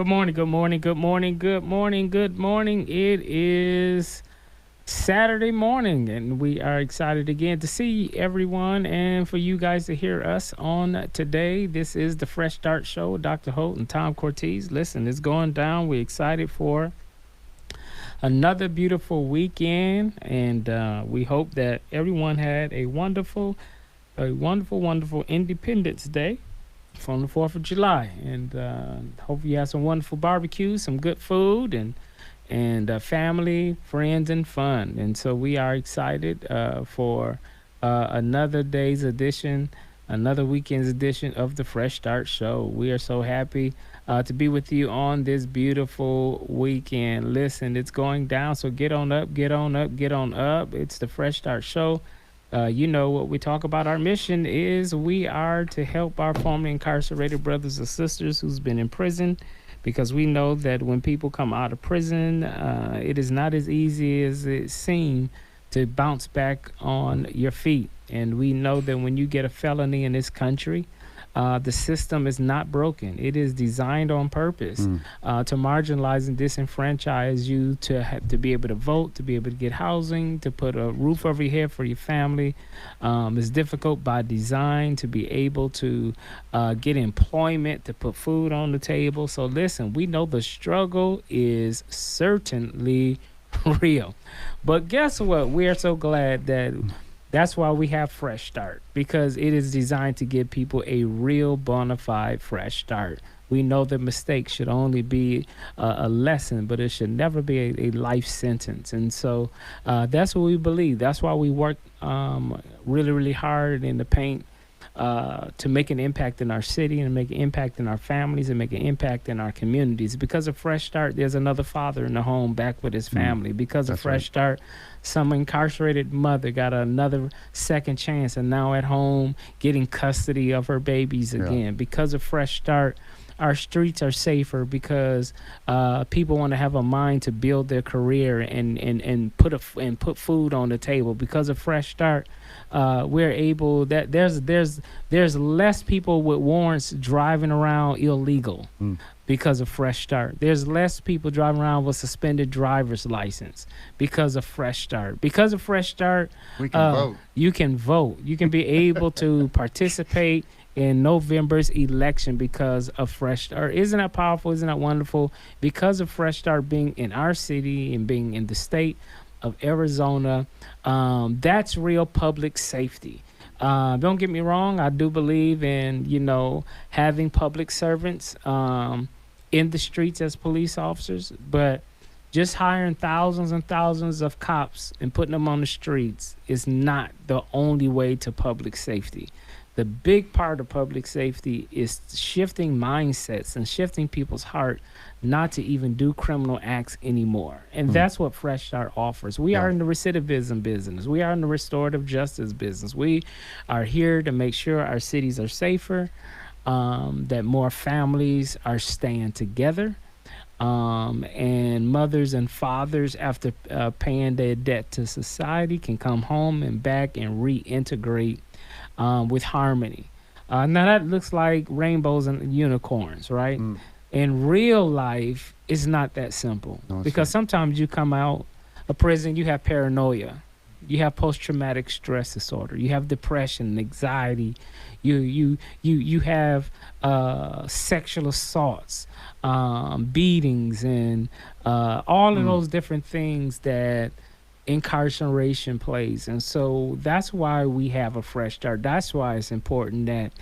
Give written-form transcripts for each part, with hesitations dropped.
Good morning, good morning, good morning, good morning, good morning. It is Saturday morning, and we are excited again to see everyone and for you guys to hear us on today. This is the Fresh Start Show with Dr. Holt and Tom Cortez. Listen, it's going down. We're excited for another beautiful weekend, and we hope that everyone had a wonderful Independence Day from the 4th of July. And hope you have some wonderful barbecues, some good food, and family, friends, and fun. And so we are excited for another day's edition, another weekend's edition of the Fresh Start Show. We are so happy to be with you on this beautiful weekend. Listen, it's going down, so get on up, get on up, get on up. It's the Fresh Start Show. You know what we talk about. Our mission is we are to help our formerly incarcerated brothers and sisters who's been in prison, because we know that when people come out of prison, it is not as easy as it seems to bounce back on your feet. And we know that when you get a felony in this country, the system is not broken. It is designed on purpose to marginalize and disenfranchise you to be able to vote, to be able to get housing, to put a roof over your head for your family. It's difficult by design to be able to get employment, to put food on the table. So listen, we know the struggle is certainly real. But guess what? We are so glad that that's why we have Fresh Start, because it is designed to give people a real bona fide fresh start. We know that mistakes should only be a lesson, but it should never be a life sentence. And so that's what we believe. That's why we work really, really hard in the paint to make an impact in our city and make an impact in our families and make an impact in our communities. Because of Fresh Start, there's another father in the home back with his family. Because of That's Fresh right. Start, some incarcerated mother got another second chance and now at home getting custody of her babies Yeah. again. Because of Fresh Start, our streets are safer because people want to have a mind to build their career and put food on the table. Because of Fresh Start, we're able that there's less people with warrants driving around illegal Mm. because of Fresh Start. There's less people driving around with suspended driver's license because of Fresh Start. Because of Fresh Start, We can vote. you can vote. You can be able to participate in November's election because of Fresh Start. Isn't that powerful? Isn't that wonderful? Because of Fresh Start being in our city and being in the state of Arizona, that's real public safety. Don't get me wrong. I do believe in, having public servants in the streets as police officers, but just hiring thousands and thousands of cops and putting them on the streets is not the only way to public safety. The big part of public safety is shifting mindsets and shifting people's heart not to even do criminal acts anymore. And that's what Fresh Start offers. We Yeah. are in the recidivism business. We are in the restorative justice business. We are here to make sure our cities are safer, that more families are staying together, and mothers and fathers, after paying their debt to society, can come home and back and reintegrate with harmony. Now that looks like rainbows and unicorns, right? Mm. In real life, it's not that simple, No, it's because not. sometimes you come out of prison, you have paranoia, you have post-traumatic stress disorder, you have depression, anxiety, you have sexual assaults, beatings, and all of those different things that incarceration plays. And so that's why we have a Fresh Start. That's why it's important that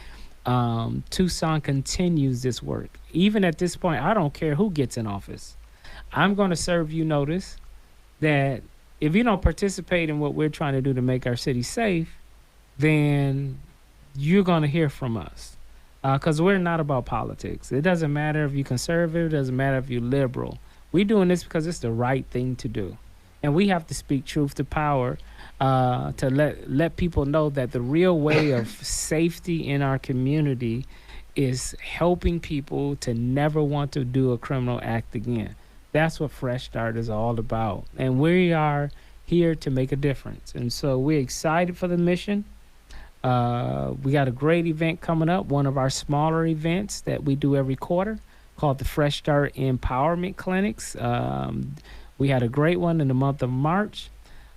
Tucson continues this work. Even at this point, I don't care who gets in office. I'm going to serve you notice that if you don't participate in what we're trying to do to make our city safe, then you're going to hear from us. Because we're not about politics. It doesn't matter if you're conservative, it doesn't matter if you're liberal. We're doing this because it's the right thing to do. And we have to speak truth to power, to let people know that the real way of safety in our community is helping people to never want to do a criminal act again. That's what Fresh Start is all about. And we are here to make a difference. And so we're excited for the mission. We got a great event coming up, one of our smaller events that we do every quarter called the Fresh Start Empowerment Clinics. We had a great one in the month of March.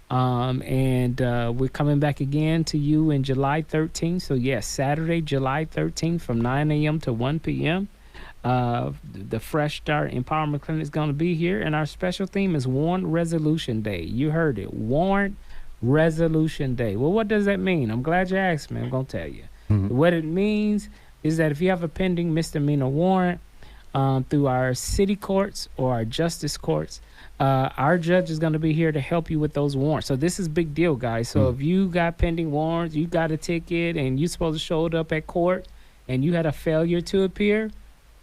And we're coming back again to you in July 13th. So, yes, Saturday, July 13th from 9 a.m. to 1 p.m. The Fresh Start Empowerment Clinic is going to be here. And our special theme is Warrant Resolution Day. You heard it. Warrant Resolution Day. Well, what does that mean? I'm glad you asked me. I'm going to tell you. What it means is that if you have a pending misdemeanor warrant through our city courts or our justice courts, our judge is going to be here to help you with those warrants. So this is big deal, guys. So if you got pending warrants, you got a ticket, and you supposed to show up at court, and you had a failure to appear,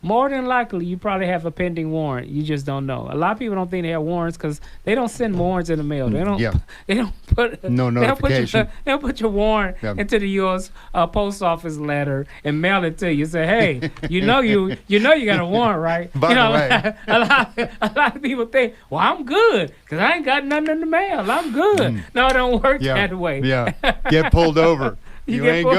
more than likely you probably have a pending warrant. You just don't know. A lot of people don't think they have warrants because they don't send warrants in the mail. They don't. Yeah. They don't put No notification. They don't put your warrant Yeah. into the U.S. Post office letter and mail it to you. Say, hey, you know you got a warrant, right? By you the know, way. a lot of people think, well, I'm good because I ain't got nothing in the mail. I'm good. No, it don't work Yeah. that way. Yeah. Get pulled over. You get ain't pulled-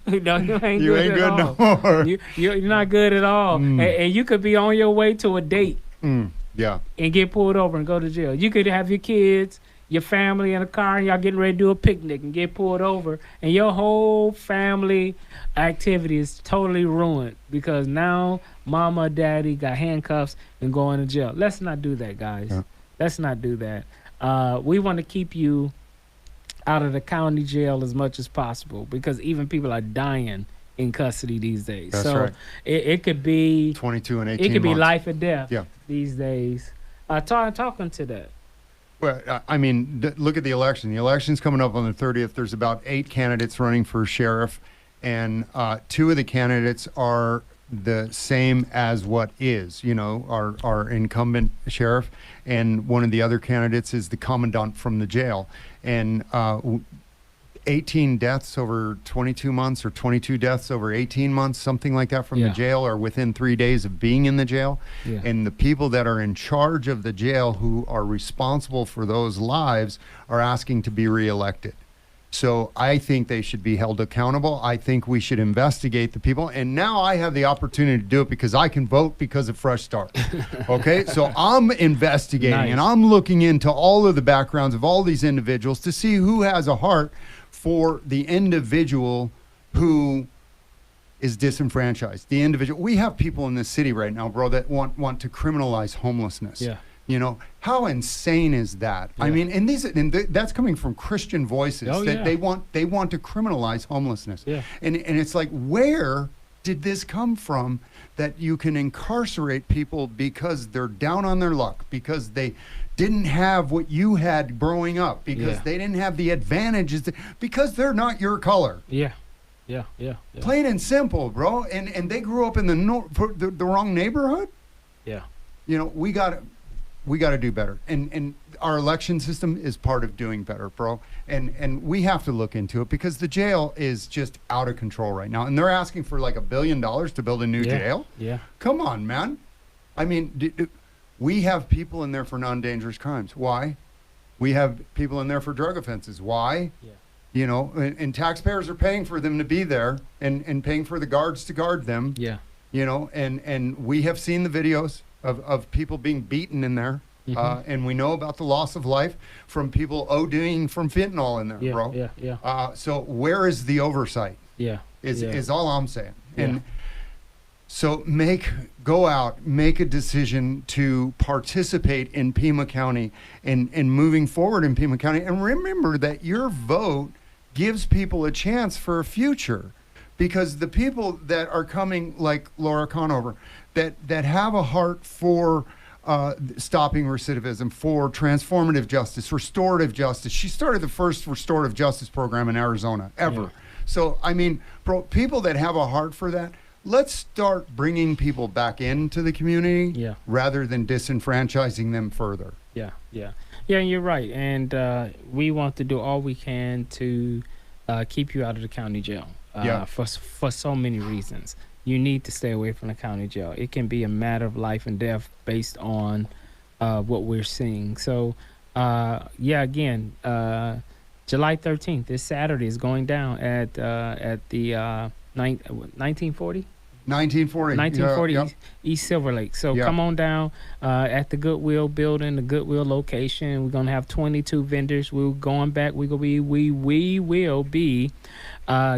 good. No, you ain't You good ain't at good all. no more. You're not good at all. And you could be on your way to a date Yeah. and get pulled over and go to jail. You could have your kids, your family in a car, and y'all getting ready to do a picnic and get pulled over, and your whole family activity is totally ruined because now mama or daddy got handcuffs and going to jail. Let's not do that, guys. Yeah. Let's not do that. We want to keep you out of the county jail as much as possible because even people are dying in custody these days. That's so right. it could be 22 and 18 it could be months. life or death Yeah. these days. Talking to that. Well, I mean, look at the election. The election's coming up on the 30th. There's about 8 candidates running for sheriff, and 2 of the candidates are the same as what is, our incumbent sheriff, and one of the other candidates is the commandant from the jail. And 18 deaths over 22 months or 22 deaths over 18 months, something like that from the Yeah. jail or within 3 days of being in the jail. Yeah. And the people that are in charge of the jail who are responsible for those lives are asking to be reelected. So I think they should be held accountable. I think we should investigate the people. And now I have the opportunity to do it because I can vote because of Fresh Start. Okay? So I'm investigating Nice. and I'm looking into all of the backgrounds of all these individuals to see who has a heart for the individual who is disenfranchised. The individual. We have people in this city right now, bro, that want to criminalize homelessness. Yeah. How insane is that? I Yeah. mean, and that's coming from Christian voices Oh, that yeah. they want to criminalize homelessness. Yeah. And it's like, where did this come from that you can incarcerate people because they're down on their luck, because they didn't have what you had growing up, because Yeah. they didn't have the advantages, because they're not your color. Yeah. Plain and simple, bro. And they grew up in the wrong neighborhood. Yeah. We got to do better. And our election system is part of doing better, bro. And we have to look into it because the jail is just out of control right now. And they're asking for like $1 billion to build a new jail. Yeah. Come on, man. I mean, we have people in there for non-dangerous crimes. Why? We have people in there for drug offenses. Why? Yeah. And taxpayers are paying for them to be there and paying for the guards to guard them. Yeah. And we have seen the videos of people being beaten in there. And we know about the loss of life from people ODing from fentanyl in there, Yeah. bro. Yeah. So where is the oversight Yeah. is all I'm saying. Yeah. And so go out, make a decision to participate in Pima County and moving forward in Pima County. And remember that your vote gives people a chance for a future, because the people that are coming, like Laura Conover, that have a heart for stopping recidivism, for transformative justice, restorative justice. She started the first restorative justice program in Arizona ever. Yeah. So, I mean, bro, people that have a heart for that, let's start bringing people back into the community Yeah. rather than disenfranchising them further. Yeah. You're right, and we want to do all we can to keep you out of the county jail. For so many reasons. You need to stay away from the county jail. It can be a matter of life and death based on what we're seeing. So, again, July 13th, this Saturday, is going down at the 1940 1940. 1940 Yeah, yep. East Silver Lake. So Yeah. come on down at the Goodwill building, the Goodwill location. We're gonna have 22 vendors. We're going back. We will be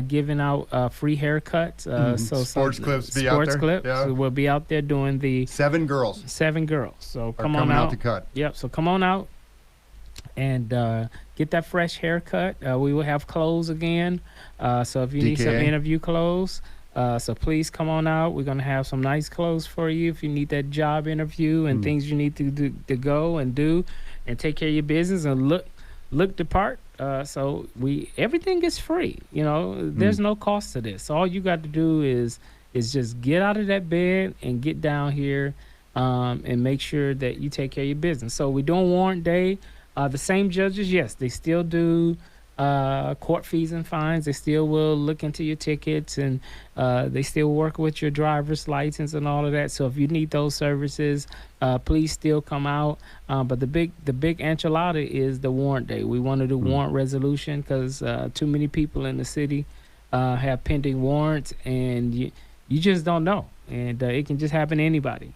giving out free haircuts. So Sports clips be out sports there. clips. Yeah. So we'll be out there doing the 7 girls 7 girls. So are come on coming out out. to cut. Yep. So come on out and get that fresh haircut. We will have clothes again. So if you need some DKA. interview clothes, so please come on out. We're gonna have some nice clothes for you if you need that job interview and things you need to do to go and do and take care of your business and look the part. So everything is free. You know, there's no cost to this. All you got to do is just get out of that bed and get down here and make sure that you take care of your business. So we're doing warrant day. The same judges, yes, they still do court fees and fines. They still will look into your tickets and they still work with your driver's license and all of that. So if you need those services, please still come out. But the big enchilada is the warrant day. We want to do warrant resolution because too many people in the city have pending warrants, and you just don't know, and it can just happen to anybody.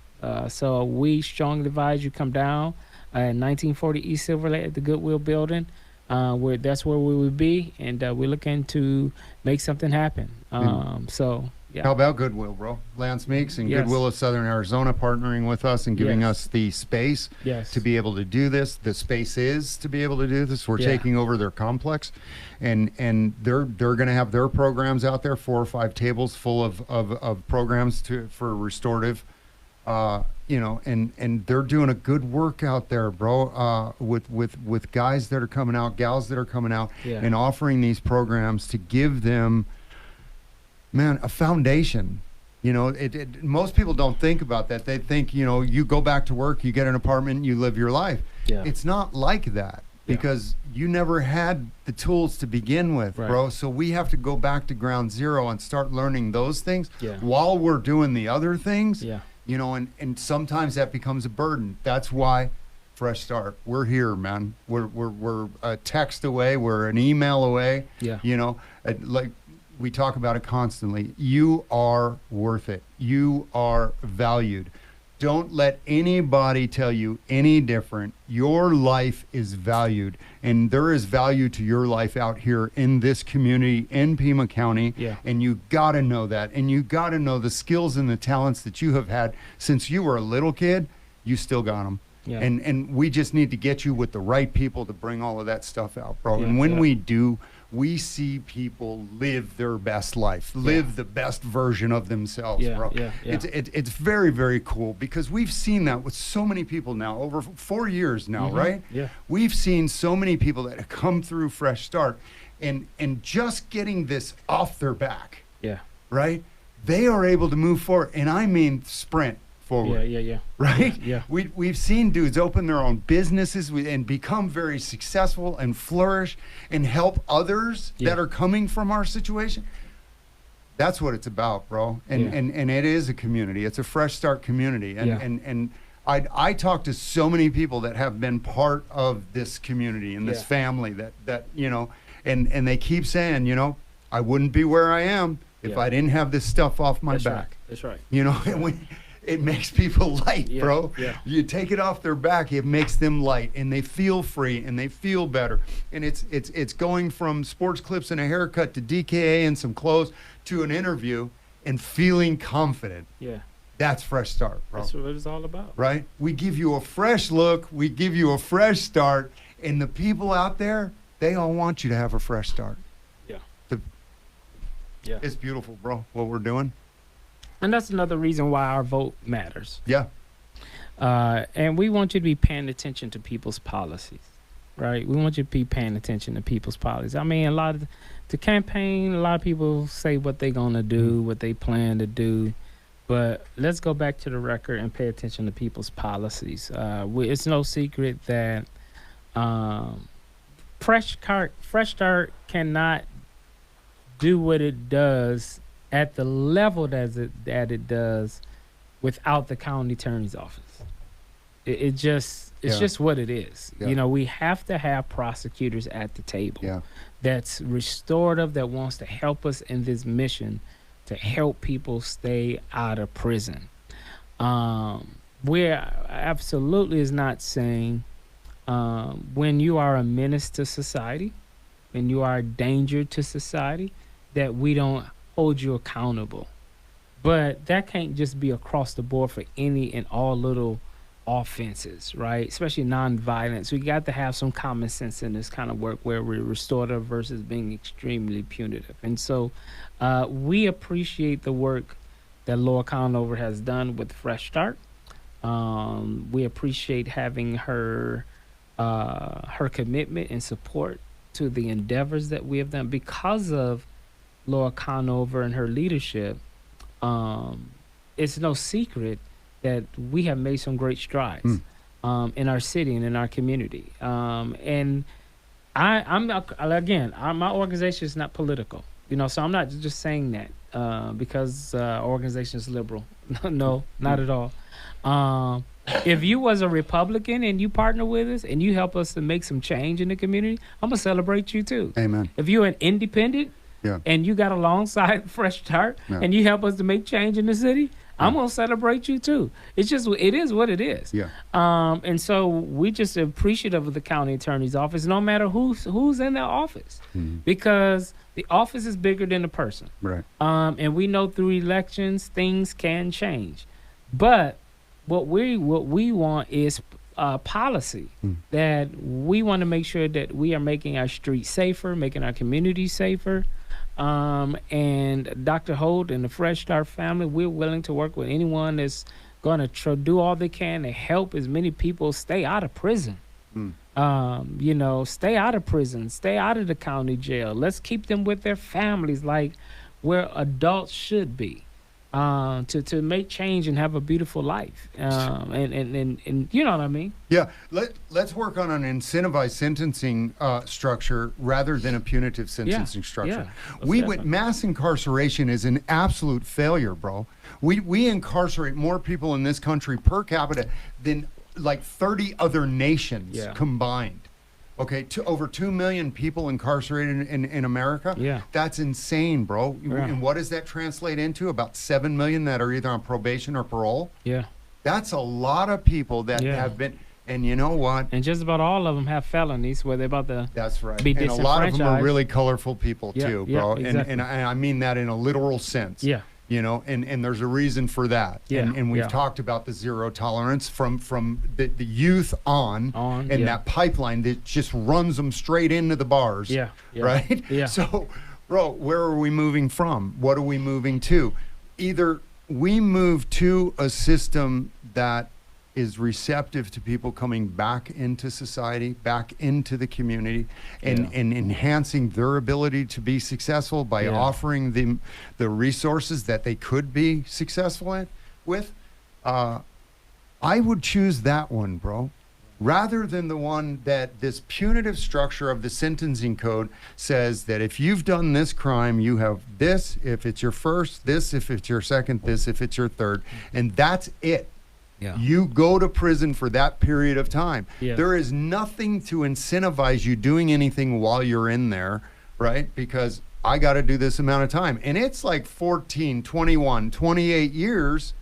So we strongly advise you come down at 1940 East Silver Lake at the Goodwill building. That's where we would be, and we're looking to make something happen. So yeah. How about Goodwill, bro? Lance Meeks and Yes. Goodwill of Southern Arizona partnering with us and giving Yes. us the space Yes. to be able to do this. The space is to be able to do this. We're Yeah. taking over their complex, and they're going to have their programs out there, 4 or 5 tables full of programs for restorative. And they're doing a good work out there, bro. With guys that are coming out, gals that are coming out, Yeah. and offering these programs to give them, man, a foundation. Most people don't think about that. They think, you go back to work, you get an apartment, you live your life. Yeah. It's not like that Yeah. because you never had the tools to begin with, Right. bro. So we have to go back to ground zero and start learning those things Yeah. while we're doing the other things. Yeah. And sometimes that becomes a burden. That's why Fresh Start. We're here, man. We're a text away. We're an email away. Yeah. Like we talk about it constantly. You are worth it. You are valued. Don't let anybody tell you any different. Your life is valued, and there is value to your life out here in this community in Pima County. Yeah. And you got to know that, and you got to know the skills and the talents that you have had since you were a little kid. You still got them. Yeah. And we just need to get you with the right people to bring all of that stuff out, bro. Yeah, And when yeah. we do, we see people live their best life, live the best version of themselves, Yeah, bro. yeah, yeah. It's very, very cool because we've seen that with so many people now, over 4 years now, right? Yeah. We've seen so many people that have come through Fresh Start and just getting this off their back, Yeah. right? They are able to move forward, and I mean sprint forward. Yeah. Right? Yeah. We've seen dudes open their own businesses and become very successful and flourish and help others Yeah. that are coming from our situation. That's what it's about, bro. And Yeah. and it is a community. It's a Fresh Start community. And Yeah. and I talk to so many people that have been part of this community and this Yeah. family that and they keep saying, I wouldn't be where I am if Yeah. I didn't have this stuff off my That's back. right. That's right. And it makes people light, Yeah, bro. yeah. You take it off their back, it makes them light, and they feel free, and they feel better. And it's going from sports clips and a haircut to DKA and some clothes to an interview and feeling confident. Yeah. That's Fresh Start, bro. That's what it's all about. Right? We give you a fresh look, we give you a fresh start, and the people out there, they all want you to have a fresh start. Yeah. The- Yeah. It's beautiful, bro, what we're doing. And that's another reason why our vote matters. Yeah. And we want you to be paying attention to people's policies, right? We want you to be paying attention to people's policies. I mean, the campaign, a lot of people say what they're going to do, what they plan to do. But let's go back to the record and pay attention to people's policies. It's no secret that Fresh Start cannot do what it does at the level that it does without the county attorney's office. It's just what it is. Yeah. We have to have prosecutors at the table Yeah. that's restorative, that wants to help us in this mission to to help people stay out of prison. We're absolutely is not saying when you are a menace to society, when you are a danger to society, that we don't hold you accountable. But that can't just be across the board for any and all little offenses, right? Especially non-violence. We got to have some common sense in this kind of work where we're restorative versus being extremely punitive. And so we appreciate the work that Laura Conover has done with Fresh Start. We appreciate having her commitment and support to the endeavors that we have done. Because of Laura Conover and her leadership, it's no secret that we have made some great strides in our city and in our community. And I'm not, again, my organization is not political, so I'm not just saying that because our organization is liberal. No, not at all. If you was a Republican and you partner with us and you help us to make some change in the community, I'm gonna celebrate you too. Amen. If you're an independent, yeah, and you got alongside Fresh Start, yeah, and you help us to make change in the city, I'm gonna celebrate you too. It is what it is. Yeah. And so we just appreciative of the county attorney's office, no matter who's in that office, because the office is bigger than the person. Right. And we know through elections things can change, but what we want is policy that we want to make sure that we are making our streets safer, making our communities safer. And Dr. Holt and the Fresh Start family, we're willing to work with anyone that's going to do all they can to help as many people stay out of prison. Stay out of prison, stay out of the county jail. Let's keep them with their families like where adults should be. To make change and have a beautiful life, and you know what I mean? Yeah, let's work on an incentivized sentencing structure rather than a punitive sentencing structure. Yeah, Mass incarceration is an absolute failure, bro. We incarcerate more people in this country per capita than like 30 other nations combined. Okay, over 2 million people incarcerated in America. Yeah. That's insane, bro. Yeah. And what does that translate into? About 7 million that are either on probation or parole. Yeah. That's a lot of people that have been, and you know what? And just about all of them have felonies where they're about to That's right. be And a lot of them are disenfranchised. really colorful people too, bro. exactly. And I mean that in a literal sense. Yeah. And there's a reason for that. Yeah, And we've talked about the zero tolerance from the youth on and that pipeline that just runs them straight into the bars. Yeah. Right? Yeah. So, bro, where are we moving from? What are we moving to? Either we move to a system that is receptive to people coming back into society, back into the community, and enhancing their ability to be successful by offering them the resources that they could be successful with. I would choose that one, bro, rather than the one that this punitive structure of the sentencing code says that if you've done this crime, you have this, if it's your first, this, if it's your second, this, if it's your third, and that's it. Yeah. You go to prison for that period of time. Yeah. There is nothing to incentivize you doing anything while you're in there, right? Because I got to do this amount of time. And it's like 14, 21, 28 years.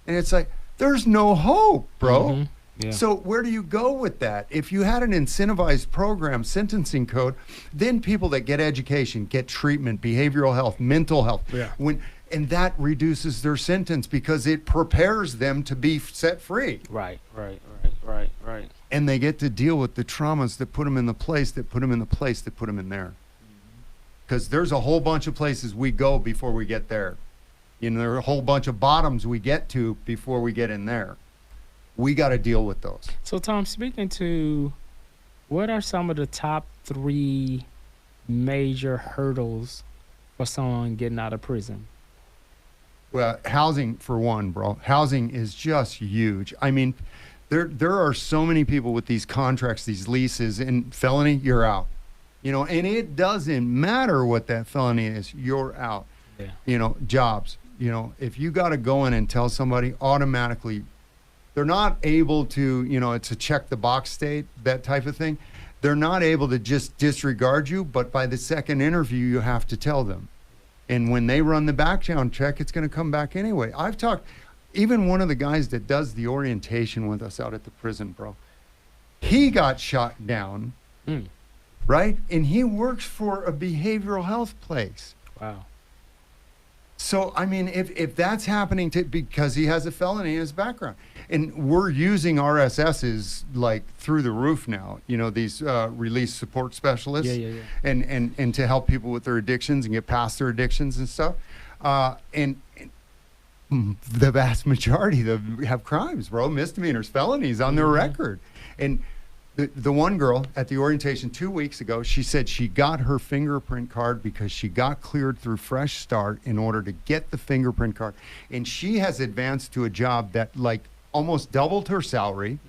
And it's like, there's no hope, bro. Mm-hmm. Yeah. So where do you go with that? If you had an incentivized program, sentencing code, then people that get education, get treatment, behavioral health, mental health, and that reduces their sentence because it prepares them to be set free. Right. And they get to deal with the traumas that put them in the place, that put them in the place, that put them in there. Because there's a whole bunch of places we go before we get there. There are a whole bunch of bottoms we get to before we get in there. We got to deal with those. So, Tom, speaking to what are some of the top 3 major hurdles for someone getting out of prison? Well, housing for one, bro. Housing is just huge. I mean, there are so many people with these contracts, these leases, and felony, you're out. And it doesn't matter what that felony is, you're out. Yeah. Jobs. If you got to go in and tell somebody, automatically, they're not able to, it's a check the box state, that type of thing. They're not able to just disregard you, but by the second interview, you have to tell them. And when they run the background check, it's going to come back anyway. I've talked, even one of the guys that does the orientation with us out at the prison, bro, he got shot down, right? And he works for a behavioral health place. Wow. So, I mean, if that's happening because he has a felony in his background, and we're using RSSs like through the roof now, you know, these release support specialists, and to help people with their addictions and get past their addictions and stuff. And the vast majority have crimes, bro, misdemeanors, felonies on their record. And the one girl at the orientation 2 weeks ago, she said she got her fingerprint card because she got cleared through Fresh Start in order to get the fingerprint card. And she has advanced to a job that like almost doubled her salary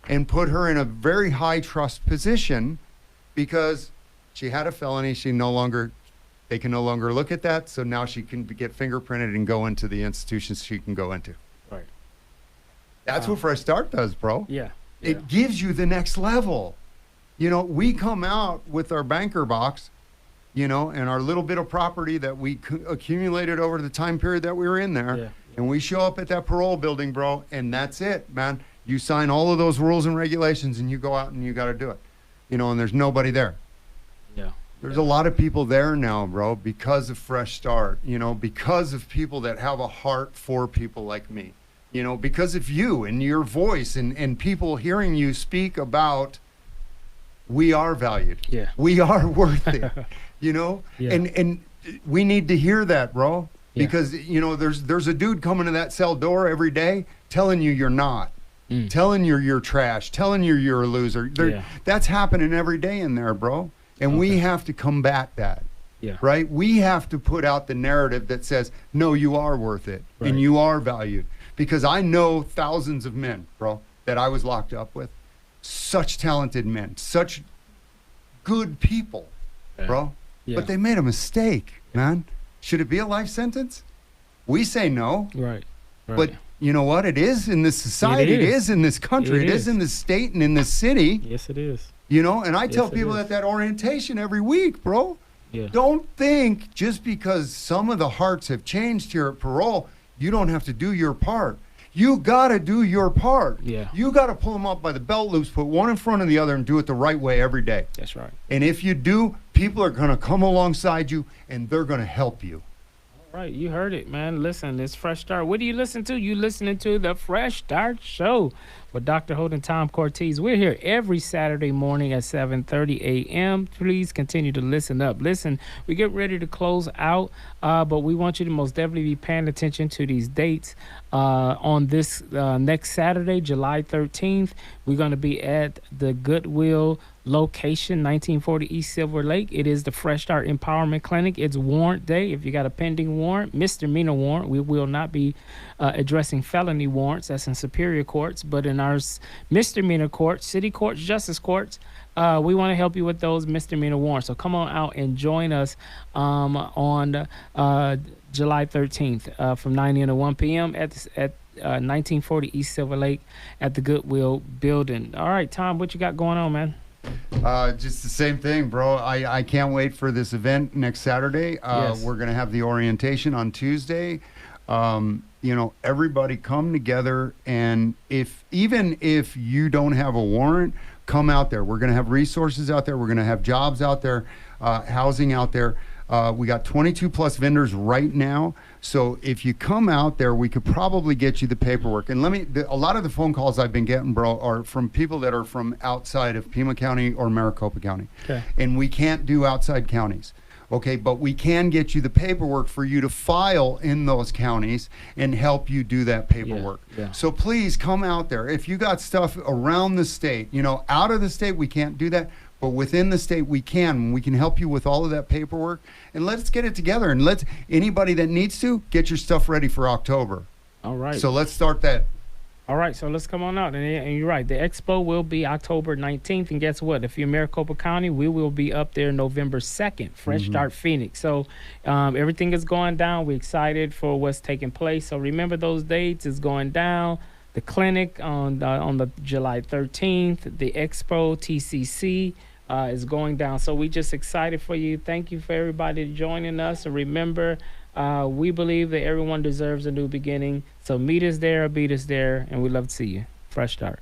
and put her in a very high trust position because she had a felony. They can no longer look at that. So now she can get fingerprinted and go into the institutions she can go into. Right. That's what Fresh Start does, bro. Yeah. It gives you the next level. You know, we come out with our banker box, you know, and our little bit of property that we accumulated over the time period that we were in there. Yeah. And we show up at that parole building, bro, and that's it, man. You sign all of those rules and regulations and you go out and you got to do it. You know, and there's nobody there. Yeah. There's a lot of people there now, bro, because of Fresh Start, you know, because of people that have a heart for people like me. You know, because of you and your voice and people hearing you speak about we are valued. Yeah. We are worth it. You know? Yeah. And we need to hear that, bro. Yeah. Because, you know, there's a dude coming to that cell door every day telling you you're not. Telling you you're trash. Telling you you're a loser. That's happening every day in there, bro. And we have to combat that. Yeah. Right? We have to put out the narrative that says, no, you are worth it. Right. And you are valued. Because I know thousands of men, bro, that I was locked up with. Such talented men, such good people, bro. Yeah. But they made a mistake, man. Should it be a life sentence? We say no. Right. But you know what? It is in this society. It is in this country. It is in this state and in this city. Yes, it is. You know, and I tell people at that orientation every week, bro. Yeah. Don't think just because some of the hearts have changed here at parole, you don't have to do your part. You got to do your part. Yeah. You got to pull them up by the belt loops, put one in front of the other, and do it the right way every day. That's right. And if you do, people are going to come alongside you, and they're going to help you. All right. You heard it, man. Listen, it's Fresh Start. What do you listen to? You listening to the Fresh Start Show with Dr. Holt and Tom Cortez. We're here every Saturday morning at 7:30 a.m. Please continue to listen up. Listen, we get ready to close out, but we want you to most definitely be paying attention to these dates. On this next Saturday, July 13th, we're going to be at the Goodwill location, 1940 East Silver Lake. It is the Fresh Start Empowerment Clinic. It's warrant day. If you got a pending warrant, misdemeanor warrant, we will not be addressing felony warrants. That's in superior courts. But in our misdemeanor courts, city courts, justice courts, we want to help you with those misdemeanor warrants. So come on out and join us on July 13th from 9 a.m. to 1 p.m. at 1940 East Silver Lake at the Goodwill building. All right, Tom, what you got going on, man? Just the same thing, bro. I can't wait for this event next Saturday. Yes. We're going to have the orientation on Tuesday. You know, everybody come together, and even if you don't have a warrant, come out there. We're going to have resources out there. We're going to have jobs out there, housing out there. We got 22 plus vendors right now. So if you come out there, we could probably get you the paperwork. And a lot of the phone calls I've been getting, bro, are from people that are from outside of Pima County or Maricopa County. Okay. And we can't do outside counties. Okay, but we can get you the paperwork for you to file in those counties and help you do that paperwork. Yeah. So please come out there. If you got stuff around the state, you know, out of the state, we can't do that. But within the state, we can. We can help you with all of that paperwork. And let's get it together. And let's, anybody that needs to, get your stuff ready for October. All right. So let's start that. All right, so let's come on out. And you're right, the expo will be October 19th. And guess what? If you're Maricopa County, we will be up there November 2nd, Fresh Start Phoenix. So everything is going down. We're excited for what's taking place. So remember those dates. It's going down. The clinic on the July 13th, the expo, TCC, is going down. So we just excited for you. Thank you for everybody joining us. And remember, we believe that everyone deserves a new beginning. So meet us there or beat us there, and we love to see you. Fresh start.